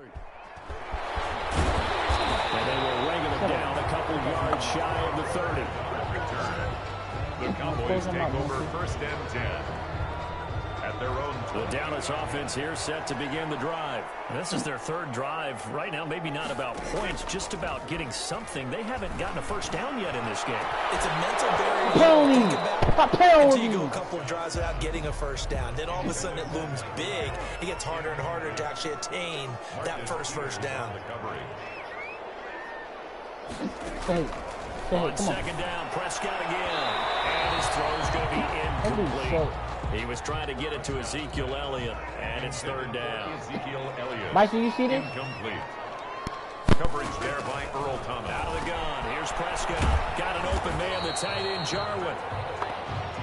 And they will ring them down a couple yards shy of the 30. The Cowboys take over 1st and 10. At their own. The Dallas offense here set to begin the drive. This is their 3rd drive. Right now, maybe not about points, just about getting something. They haven't gotten a first down yet in this game. It's a mental barrier. Until you go a couple of drives without getting a first down. Then all of a sudden it looms big. It gets harder and harder to actually attain that first down. On 2nd down, Prescott again. And his throw's going to be incomplete. He was trying to get it to Ezekiel Elliott, and it's 3rd down. Ezekiel Elliott. Mike, you see this? Incomplete. Coverage there by Earl Thomas. Out of the gun. Here's Prescott. Got an open man, the tight end, Jarwin.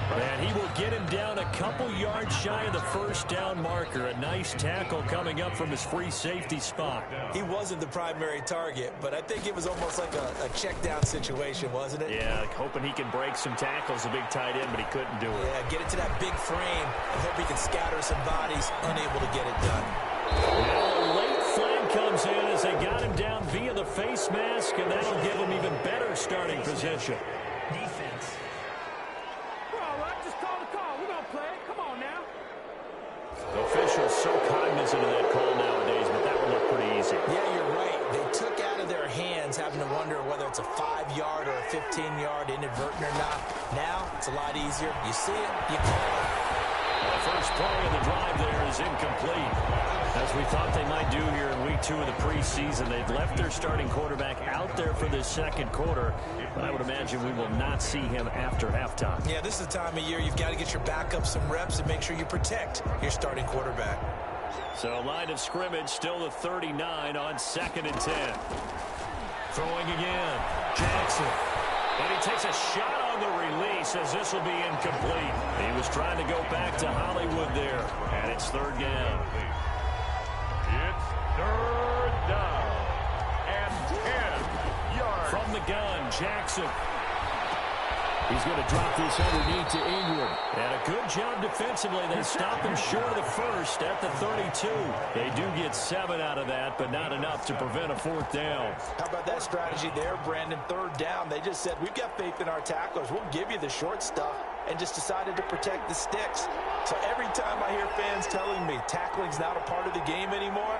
And he will get him down a couple yards shy of the first down marker. A nice tackle coming up from his free safety spot. He wasn't the primary target, but I think it was almost like a check down situation, wasn't it? Yeah, hoping he can break some tackles, a big tight end, but he couldn't do it. Yeah, get it to that big frame and hope he can scatter some bodies, unable to get it done. Now a late flag comes in as they got him down via the face mask, and that'll give him even better starting position. Defense. The officials so cognizant of that call nowadays, but that would look pretty easy. Yeah, you're right. They took out of their hands having to wonder whether it's a 5-yard or a 15-yard inadvertent or not. Now, it's a lot easier. You see it, you call it. The first play of the drive there is incomplete. As we thought they might do here in week 2 of the preseason, they've left their starting quarterback out there for this 2nd quarter. But I would imagine we will not see him after halftime. Yeah, this is the time of year you've got to get your backup some reps and make sure you protect your starting quarterback. So line of scrimmage still the 39 on 2nd and 10. Throwing again. Jackson. And he takes a shot on the release as this will be incomplete. He was trying to go back to Hollywood there. And it's 3rd down. It's 3rd down and 10 yards. From the gun, Jackson. He's going to drop this underneath to Ingram. And a good job defensively. They stop him short of the first at the 32. They do get 7 out of that, but not enough to prevent a 4th down. How about that strategy there, Brandon? 3rd down. They just said, we've got faith in our tacklers. We'll give you the short stuff, and just decided to protect the sticks. So every time I hear fans telling me tackling's not a part of the game anymore,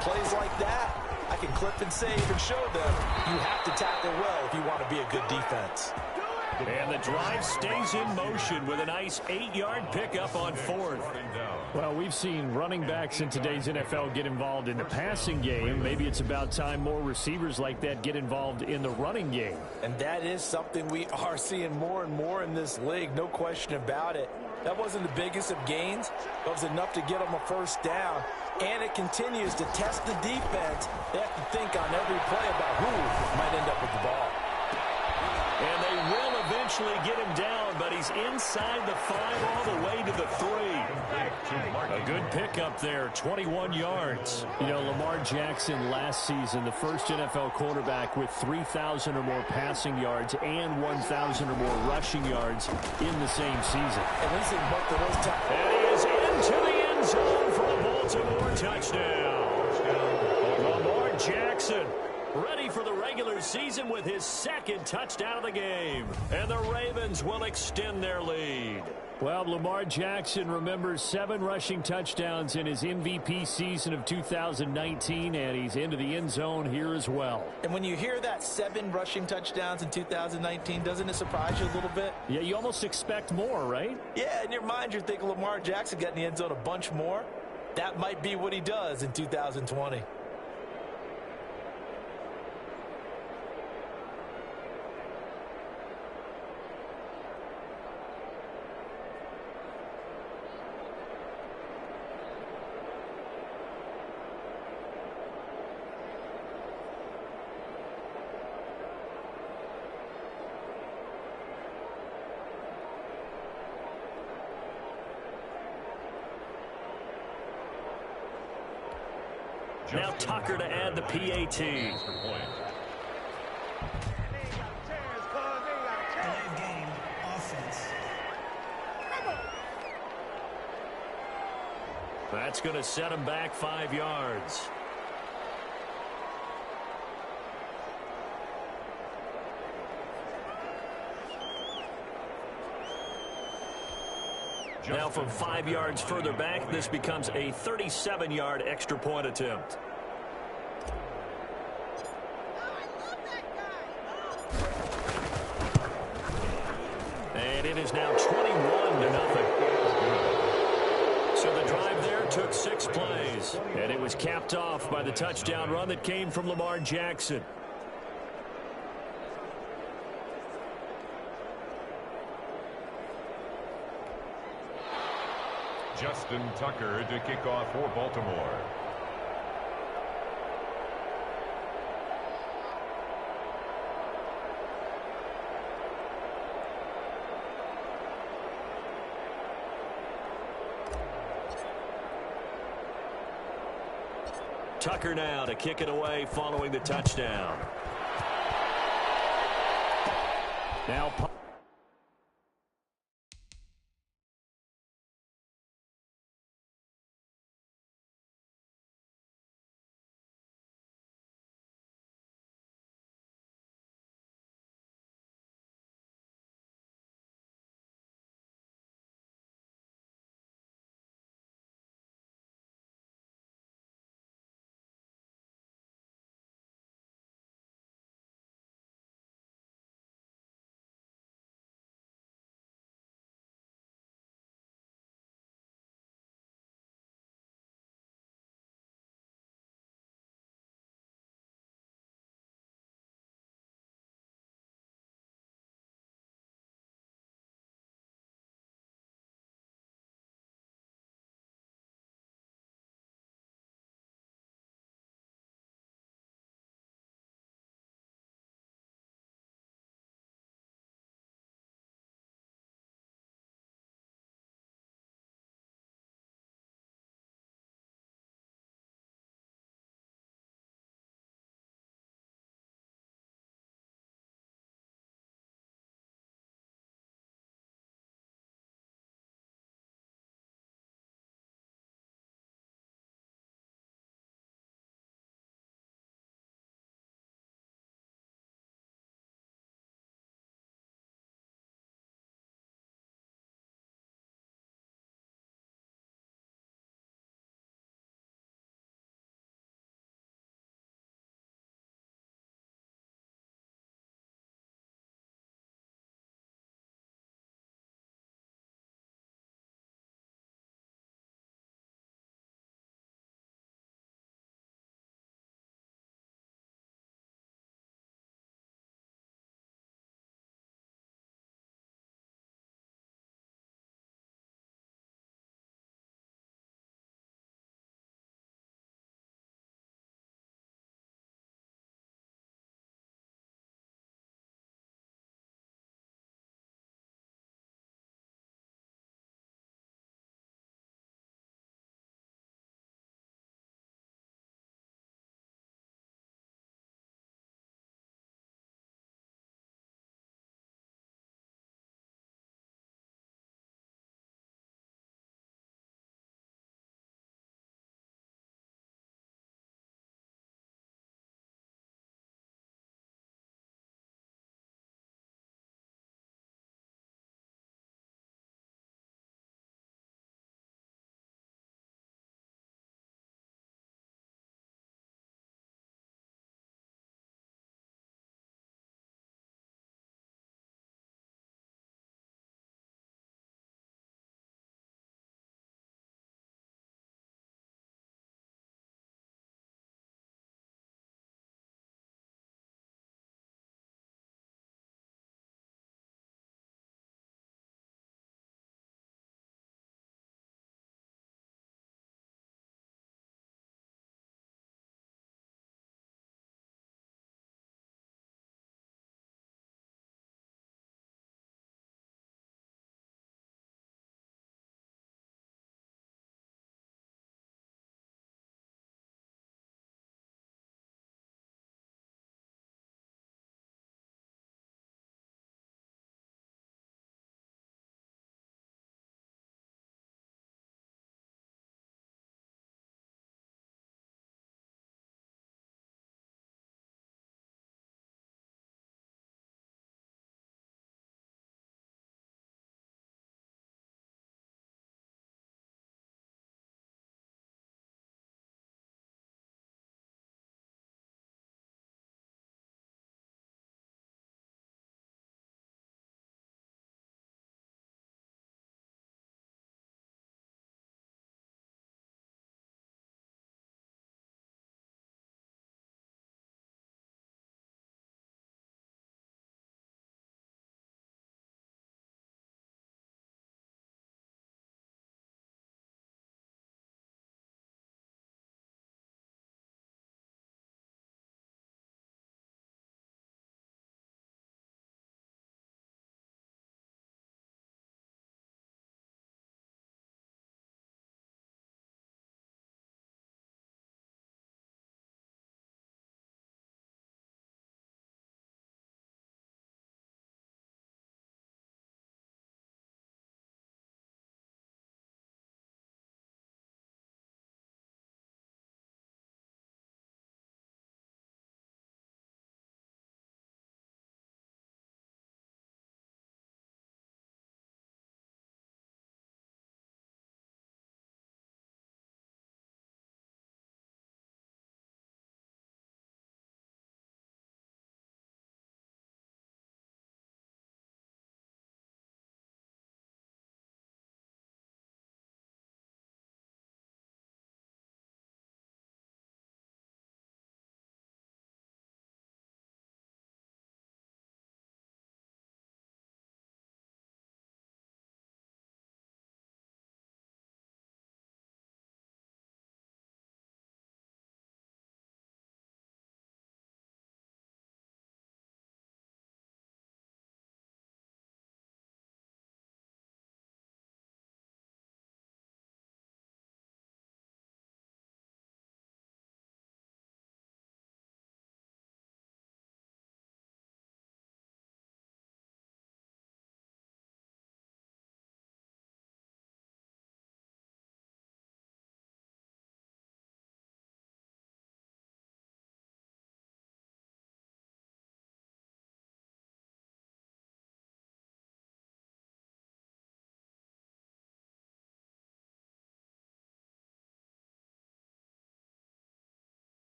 plays like that, I can clip and save and show them you have to tackle well if you want to be a good defense. And the drive stays in motion with a nice 8-yard pickup on 4th. Well, we've seen running backs in today's NFL get involved in the passing game. Maybe it's about time more receivers like that get involved in the running game. And that is something we are seeing more and more in this league, no question about it. That wasn't the biggest of gains, but it was enough to get them a first down. And it continues to test the defense. They have to think on every play about who might end up with the ball. And they will eventually get him down, but he's inside the 5 all the way to the 3. A good pickup there, 21 yards. You know, Lamar Jackson last season, the first NFL quarterback with 3,000 or more passing yards and 1,000 or more rushing yards in the same season. And we see both of those times. And he is into the end zone for a Baltimore touchdown. Lamar Jackson ready for the regular season with his 2nd touchdown of the game. And the Ravens will extend their lead. Well, Lamar Jackson remembers 7 rushing touchdowns in his MVP season of 2019, and he's into the end zone here as well. And when you hear that 7 rushing touchdowns in 2019, doesn't it surprise you a little bit? Yeah, you almost expect more, right? Yeah, in your mind, you're thinking Lamar Jackson got in the end zone a bunch more. That might be what he does in 2020. Now Tucker to add the PAT. That's going to set him back 5 yards. Now from 5 yards further back, this becomes a 37-yard extra point attempt. And it is now 21-0. So the drive there took 6 plays. And it was capped off by the touchdown run that came from Lamar Jackson. Justin Tucker to kick off for Baltimore. Tucker now to kick it away following the touchdown. Now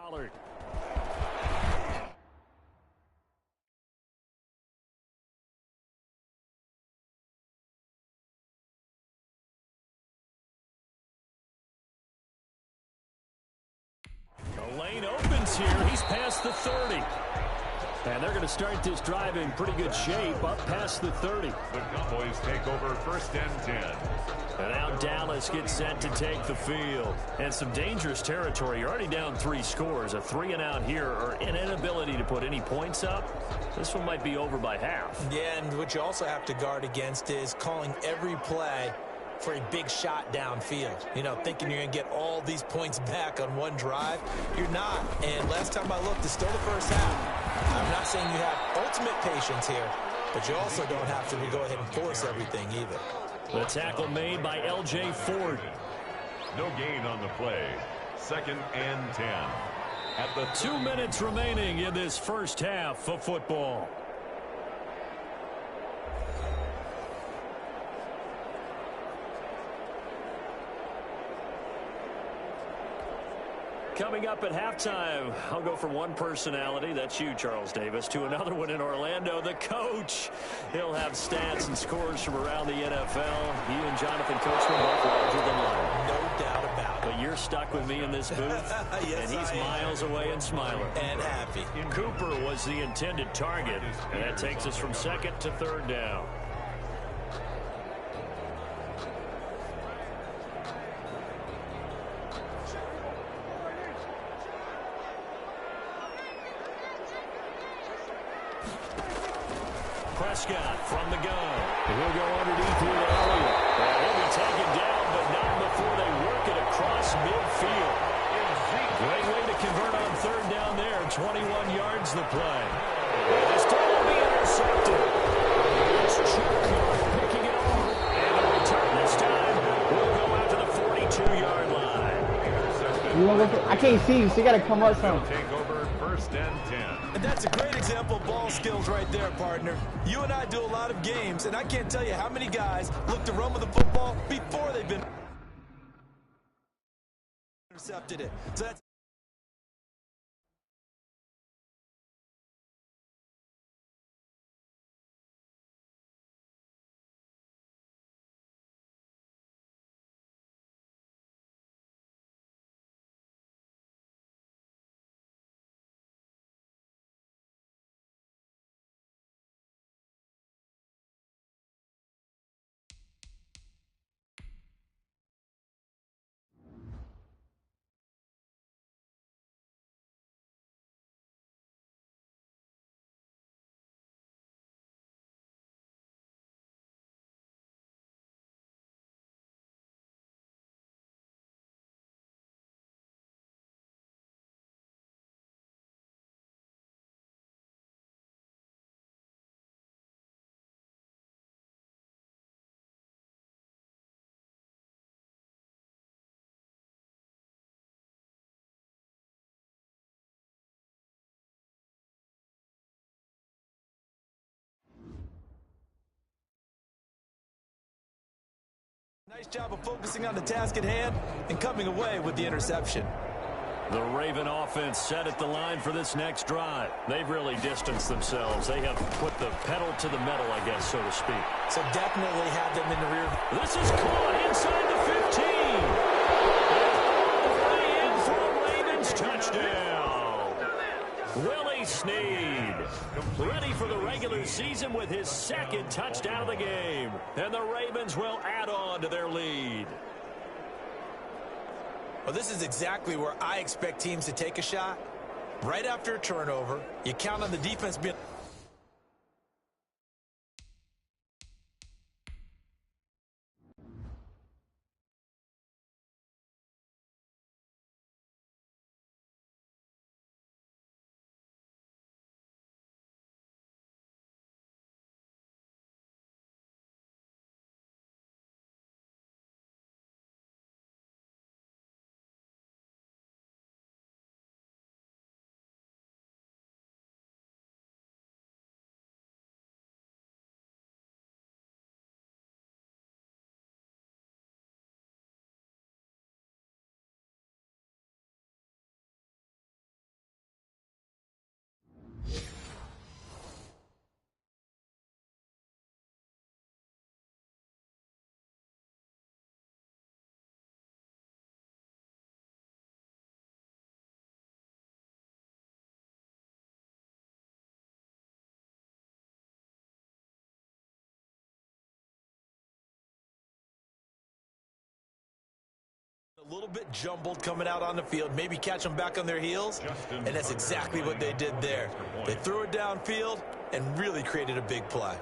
Pollard. The lane opens here. He's past the 30. And they're going to start this drive in pretty good shape, up past the 30. The Cowboys take over first and 10. And now Dallas gets set to take the field. And some dangerous territory. You're already down 3 scores. A 3-and-out here, or an inability to put any points up. This one might be over by half. Yeah, and what you also have to guard against is calling every play for a big shot downfield. You know, thinking you're going to get all these points back on one drive. You're not. And last time I looked, it's still the first half. I'm not saying you have ultimate patience here, but you also don't have to go ahead and force everything either. The tackle made by L.J. Ford. No gain on the play. Second and 10. At the 2 minutes remaining in this first half of football. Coming up at halftime, I'll go from one personality, that's you, Charles Davis, to another one in Orlando, the coach. He'll have stats and scores from around the NFL. You and Jonathan Coachman both larger than life. No doubt about it. But you're stuck with me in this booth, yes, and he's miles away and smiling. And happy. Cooper was the intended target, and that takes us from second to third down. Prescott from the gun. He'll go underneath here to Elliott. He'll be taken down, but not before they work it across midfield. Great way to convert on third down there. 21 yards the play. This time will be intercepted. It's Chuck picking it off. And the return this time will go out to the 42-yard line. I can't see you, so you got to come up some. take over first and 10. And that's a great example of ball skills right there, partner. You and I do a lot of games, and I can't tell you how many guys look to run with the football before they've been intercepted it. So that's nice job of focusing on the task at hand and coming away with the interception. The Raven offense set at the line for this next drive. They've really distanced themselves. They have put the pedal to the metal, I guess, so to speak. So definitely have them in the rear. This is caught inside the 15. Way in for a Ravens touchdown. Willie Snead, ready for the regular season with his second touchdown of the game. And the Ravens will add on to their lead. Well, this is exactly where I expect teams to take a shot. Right after a turnover, you count on the defense being A little bit jumbled coming out on the field. Maybe catch them back on their heels. And that's exactly what they did there. They threw it downfield and really created a big play.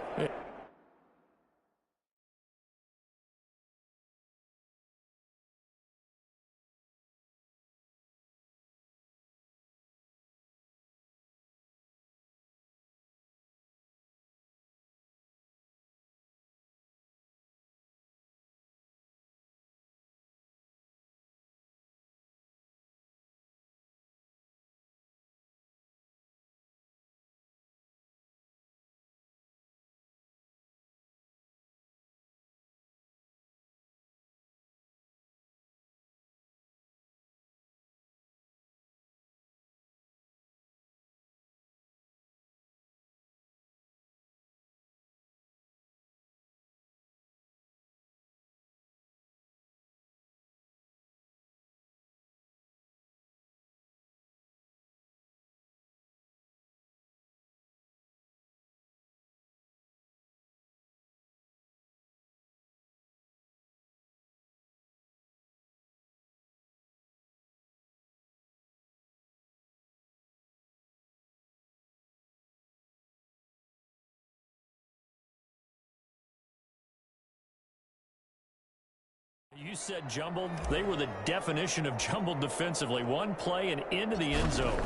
You said jumbled. They were the definition of jumbled defensively. One play and into the end zone.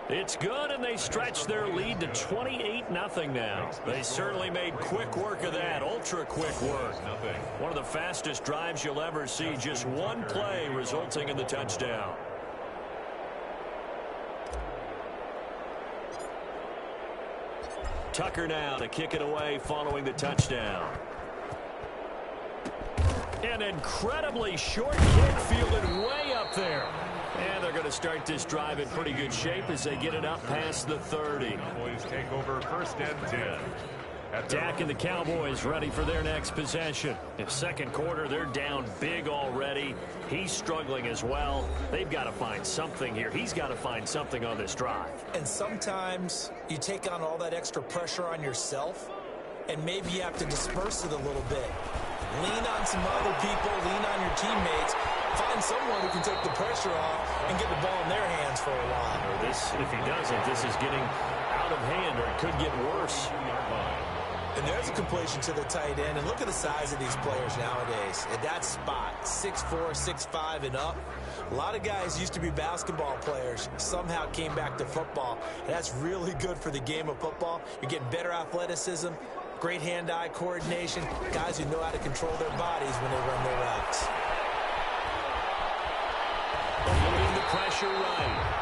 It's good, and they stretch their lead to 28-0 now. They certainly made quick work of that, ultra-quick work. One of the fastest drives you'll ever see, just one play resulting in the touchdown. Tucker now to kick it away following the touchdown. An incredibly short kick fielded way up there. And they're going to start this drive in pretty good shape as they get it up past the 30. Cowboys take over 1st and 10. Dak and the Cowboys ready for their next possession. In second quarter, they're down big already. He's struggling as well. They've got to find something here. He's got to find something on this drive. And sometimes you take on all that extra pressure on yourself, and maybe you have to disperse it a little bit. Lean on some other people, lean on your teammates, find someone who can take the pressure off and get the ball in their hands for a while. If he doesn't, this is getting out of hand, or it could get worse. And there's a completion to the tight end. And look at the size of these players nowadays. At that spot, 6'4", 6'5", and up. A lot of guys used to be basketball players, somehow came back to football. And that's really good for the game of football. You're getting better athleticism, great hand-eye coordination, guys who know how to control their bodies when they run their routes. Putting the pressure right.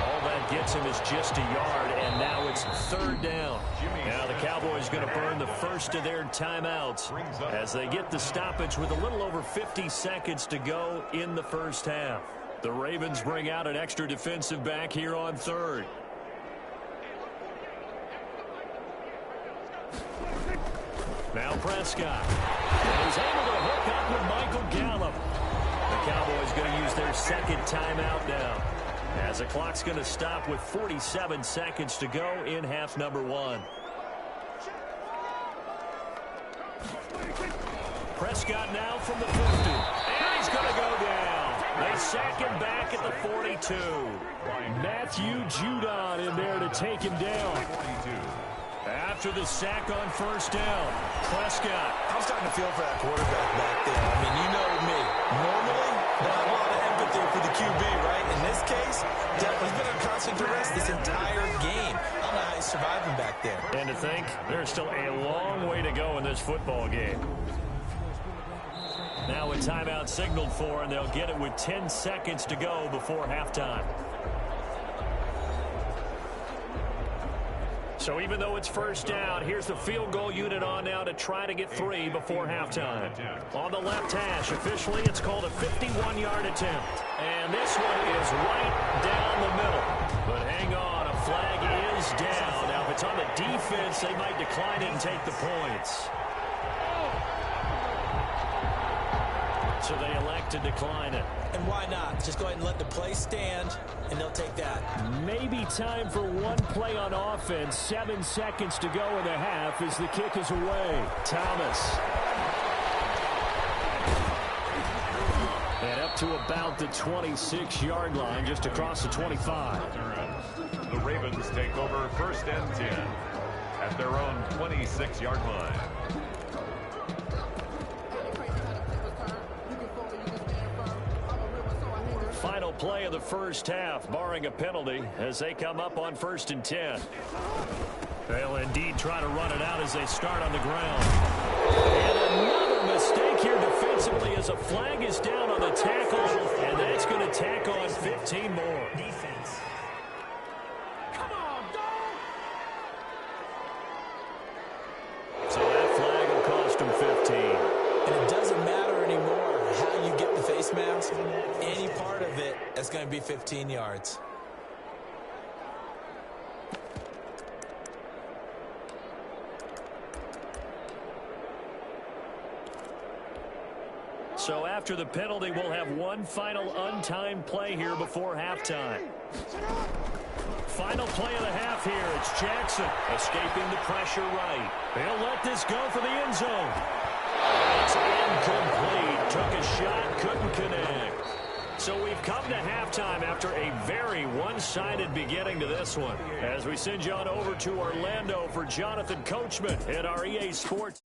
All that gets him is just a yard, and now it's 3rd down. Now the Cowboys going to burn the first of their timeouts as they get the stoppage with a little over 50 seconds to go in the first half. The Ravens bring out an extra defensive back here on 3rd. Now Prescott. And he's able to hook up with Michael Gallup. The Cowboys going to use their second timeout now, as the clock's going to stop with 47 seconds to go in half number 1. Prescott now from the 50. And he's going to go down. They sack him back at the 42. Matthew Judon in there to take him down. After the sack on 1st down, Prescott. I'm starting to feel for that quarterback back there. I mean, you know me. Normally, not a lot of empathy for the QB, right? In this case, he's been under constant duress this entire game. I don't know how he's surviving back there. And to think, there's still a long way to go in this football game. Now a timeout signaled for, and they'll get it with 10 seconds to go before halftime. So even though it's 1st down, here's the field goal unit on now to try to get 3 before halftime. On the left hash, officially it's called a 51-yard attempt. And this one is right down the middle. But hang on, a flag is down. Now if it's on the defense, they might decline it and take the points. So they elect to decline it. And why not? Just go ahead and let the play stand, and they'll take that. Maybe time for one play on offense. 7 seconds to go in the half as the kick is away. Thomas. to about the 26-yard line, just across the 25. The Ravens take over 1st and 10 at their own 26-yard line. Final play of the first half, barring a penalty, as they come up on 1st and 10. They'll indeed try to run it out as they start on the ground. And another mistake here defensively as a flag is down on the tackle, and that's going to tack on 15 more. Defense. Come on, dog! So that flag will cost them 15. And it doesn't matter anymore how you get the face mask. Any part of it is going to be 15 yards. So after the penalty, we'll have one final untimed play here before halftime. Final play of the half here. It's Jackson escaping the pressure right. They'll let this go for the end zone. It's incomplete. Took a shot, couldn't connect. So we've come to halftime after a very one-sided beginning to this one. As we send you on over to Orlando for Jonathan Coachman at our EA Sports.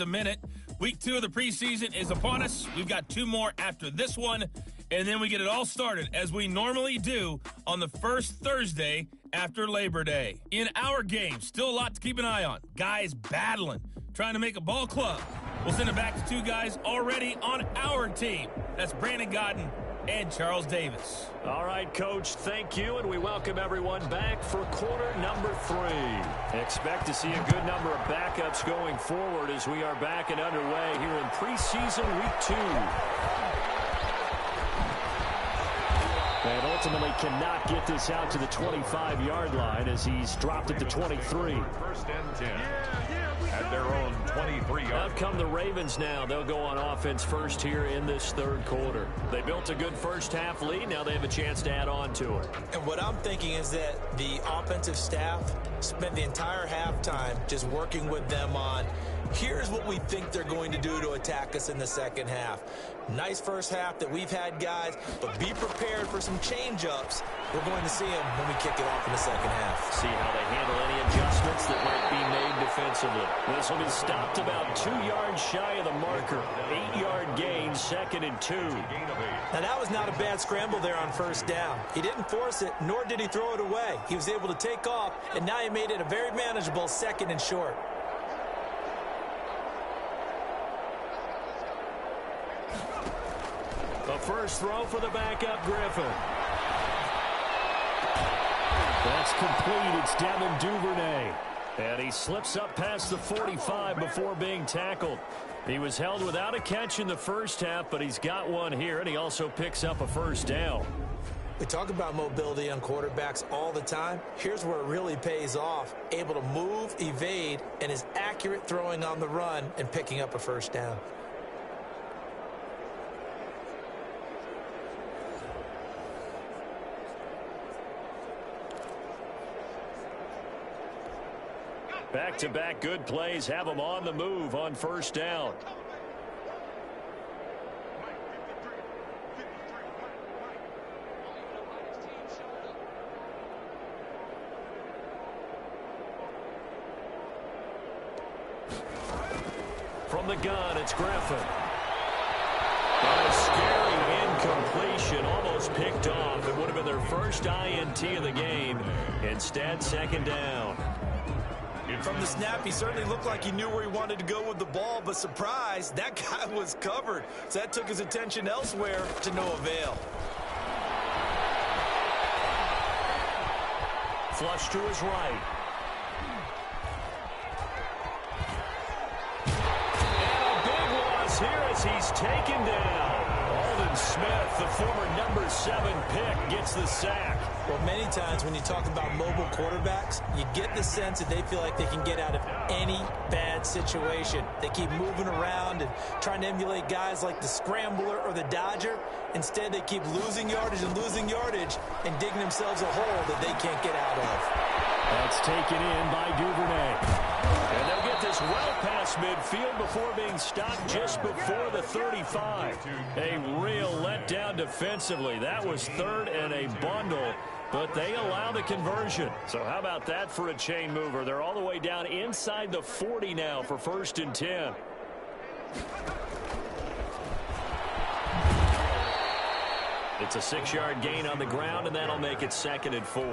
A minute. Week 2 of the preseason is upon us. We've got 2 more after this one, and then we get it all started as we normally do on the first Thursday after Labor Day. In our game, still a lot to keep an eye on. Guys battling, trying to make a ball club. We'll send it back to 2 guys already on our team. That's Brandon Godden and Charles Davis. All right, Coach, thank you, and we welcome everyone back for quarter number 3. Expect to see a good number of backups going forward as we are back and underway here in preseason week 2. And ultimately cannot get this out to the 25-yard line as he's dropped at the 23. 1st and 10 at their own 23-yard. Out come the Ravens now. They'll go on offense first here in this 3rd quarter. They built a good first half lead. Now they have a chance to add on to it. And what I'm thinking is that the offensive staff spent the entire halftime just working with them on, here's what we think they're going to do to attack us in the second half. Nice first half that we've had, guys, but be prepared for some change-ups. We're going to see them when we kick it off in the second half. See how they handle any adjustments that might be made defensively. This will be stopped about 2 yards shy of the marker. 8-yard gain, 2nd and 2. Now, that was not a bad scramble there on first down. He didn't force it, nor did he throw it away. He was able to take off, and now he made it a very manageable 2nd and short. The first throw for the backup, Griffin. That's complete. It's Devin Duvernay. And he slips up past the 45 before being tackled. He was held without a catch in the first half, but he's got one here, and he also picks up a first down. We talk about mobility on quarterbacks all the time. Here's where it really pays off. Able to move, evade, and is accurate throwing on the run and picking up a first down. Back-to-back good plays have them on the move on first down. From the gun, it's Griffin. A scary incompletion, almost picked off. It would have been their first INT of the game. Instead, 2nd down. From the snap, he certainly looked like he knew where he wanted to go with the ball, but surprise, that guy was covered. So that took his attention elsewhere to no avail. Flush to his right. And a big loss here as he's taken down. Aldon Smith, the former number 7 pick, gets the sack. Well, many times when you talk about mobile quarterbacks, you get the sense that they feel like they can get out of any bad situation. They keep moving around and trying to emulate guys like the Scrambler or the Dodger. Instead, they keep losing yardage and digging themselves a hole that they can't get out of. That's taken in by Duvernay. And they'll get get this well past midfield before being stopped just before the 35. A real letdown defensively. That was third and a bundle, but they allow the conversion. So how about that for a chain mover? They're all the way down inside the 40 now for 1st and 10. It's a 6-yard gain on the ground, and that'll make it 2nd and 4.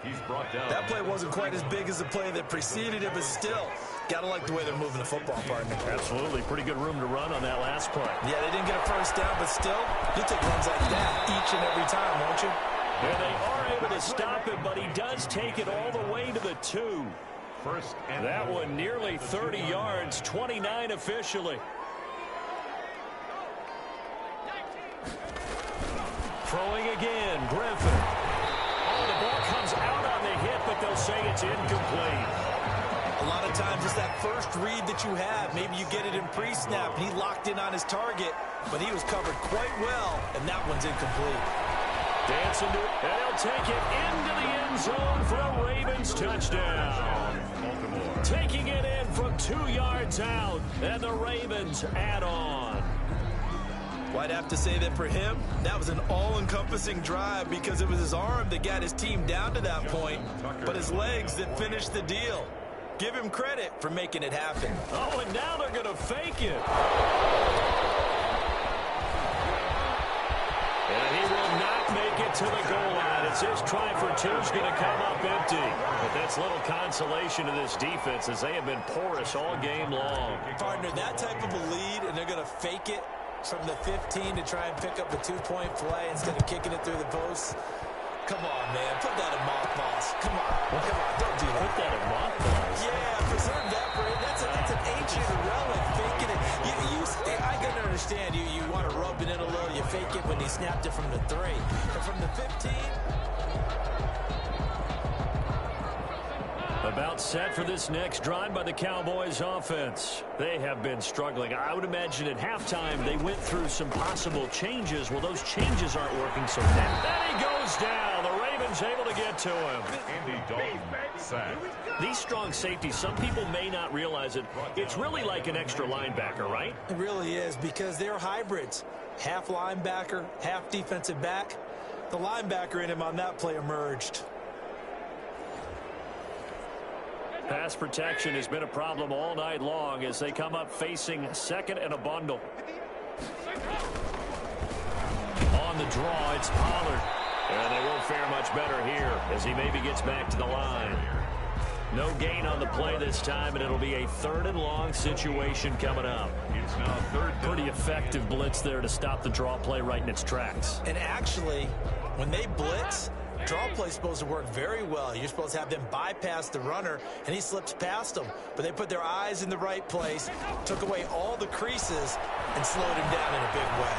He's brought down. That play wasn't quite as big as the play that preceded it, but still, gotta like the way they're moving the football, partner. Absolutely. Pretty good room to run on that last play. Yeah, they didn't get a first down, but still, you'll take runs like that each and every time, won't you? And they are able to stop him, but he does take it all the way to the 2. First and that one nearly 30 yards, 29 officially. Throwing again, Griffin. Oh, the ball comes out on the hit, but they'll say it's incomplete. A lot of times it's that first read that you have. Maybe you get it in pre-snap. He locked in on his target, but he was covered quite well, and that one's incomplete. Dancing to it, and he'll take it into the end zone for a Ravens touchdown. Taking it in from 2 yards out, and the Ravens add on. Well, I'd have to say that for him, that was an all-encompassing drive because it was his arm that got his team down to that point, but his legs that finished the deal. Give him credit for making it happen. Oh, and now they're going to fake it. And he will not make it to the goal line. It's his try for 2 is going to come up empty. But that's little consolation to this defense as they have been porous all game long. Partner, that type of a lead, and they're going to fake it from the 15 to try and pick up a 2-point play instead of kicking it through the posts. Come on, man. Put that in mothballs. Come on. Come on. Don't do that. Put that in mothballs? Yeah, preserve that for him. That's an ancient relic. Faking it. I can understand you want to rub it in a little. You fake it when he snapped it from the 3. But from the 15... About set for this next drive by the Cowboys offense. They have been struggling. I would imagine at halftime they went through some possible changes. Well, those changes aren't working, so then he goes down. The Ravens able to get to him. Andy Dalton sacked. These strong safeties, some people may not realize it. It's really like an extra linebacker, right? It really is because they're hybrids. Half linebacker, half defensive back. The linebacker in him on that play emerged. Pass protection has been a problem all night long as they come up facing 2nd and a bundle. On the draw, it's Pollard. And they won't fare much better here as he maybe gets back to the line. No gain on the play this time, and it'll be a 3rd and long situation coming up. It's now 3rd. Pretty effective blitz there to stop the draw play right in its tracks. And actually, when they blitz, draw play's supposed to work very well. You're supposed to have them bypass the runner, and he slips past them. But they put their eyes in the right place, took away all the creases, and slowed him down in a big way.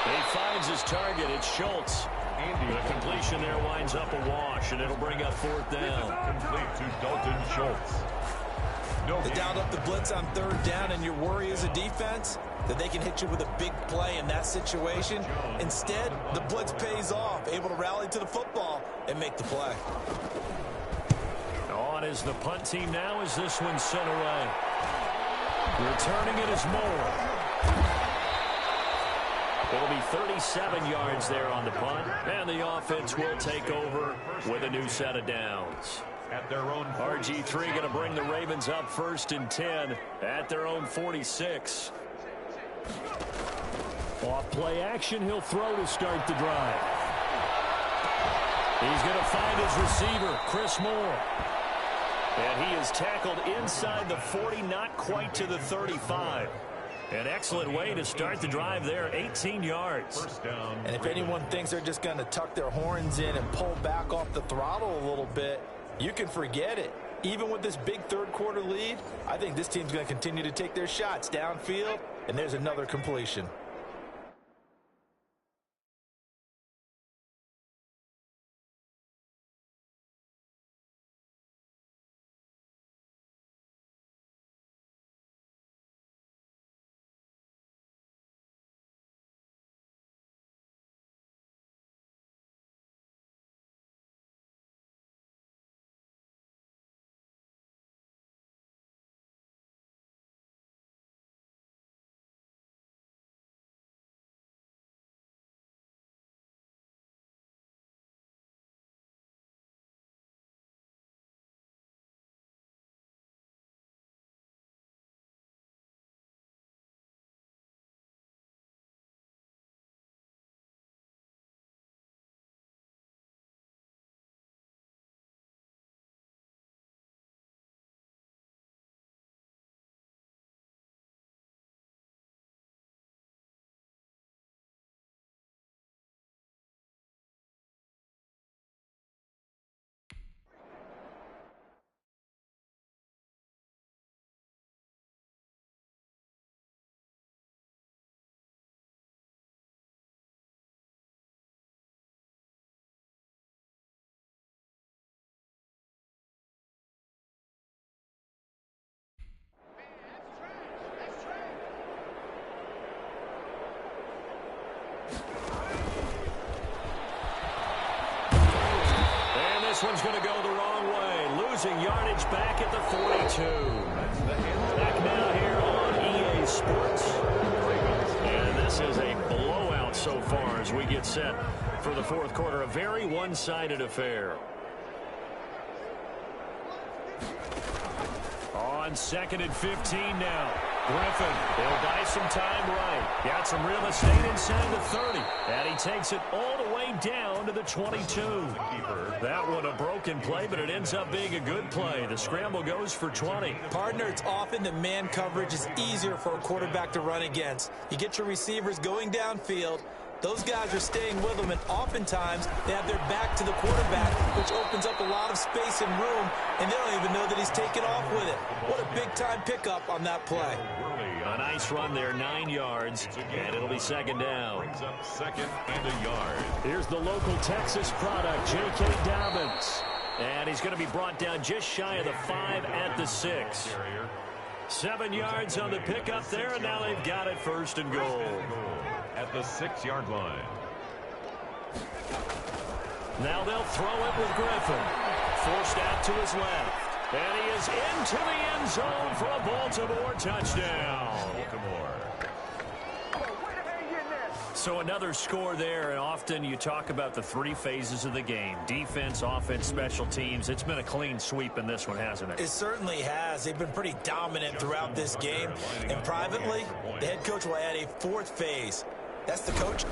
He finds his target. It's Schultz. The completion there winds up a wash, and it'll bring up 4th down. Complete to Dalton Schultz. They dialed up the blitz on 3rd down, and your worry as a defense that they can hit you with a big play in that situation. Instead, the blitz pays off, able to rally to the football and make the play. On is the punt team now as this one's sent away. Returning it is Moore. It'll be 37 yards there on the punt, and the offense will take over with a new set of downs. At their own RG3 going to bring the Ravens up 1st and 10 at their own 46. Off play action, he'll throw to start the drive. He's going to find his receiver, Chris Moore. And he is tackled inside the 40, not quite to the 35. An excellent way to start the drive there, 18 yards. First down. And if anyone thinks they're just going to tuck their horns in and pull back off the throttle a little bit, you can forget it. Even with this big 3rd quarter lead, I think this team's going to continue to take their shots downfield, and there's another completion. this one's going to go the wrong way. Losing yardage back at the 42. Back now here on EA Sports. And this is a blowout so far as we get set for the fourth quarter. A very one-sided affair. On 2nd and 15 now. Griffin, he'll buy some time right. Got some real estate inside the 30. And he takes it all the way down to the 22. That one a broken play, but it ends up being a good play. The scramble goes for 20. Partner, it's often the man coverage is easier for a quarterback to run against. You get your receivers going downfield. Those guys are staying with them, and oftentimes they have their back to the quarterback, which opens up a lot of space and room, and they don't even know that he's taken off with it. What a big-time pickup on that play. A nice run there, 9 yards, and it'll be 2nd down. Brings up 2nd and a yard. Here's the local Texas product, J.K. Dobbins. And he's going to be brought down just shy of the 5 at the 6. 7 yards on the pickup there, and now they've got it 1st and goal. At the 6-yard line. Now they'll throw it with Griffin. Forced out to his left. And he is into the end zone for a Baltimore touchdown. Baltimore. So another score there, and often you talk about the 3 phases of the game. Defense, offense, special teams. It's been a clean sweep in this one, hasn't it? It certainly has. They've been pretty dominant throughout this game. And privately, the head coach will add a 4th phase. That's the coach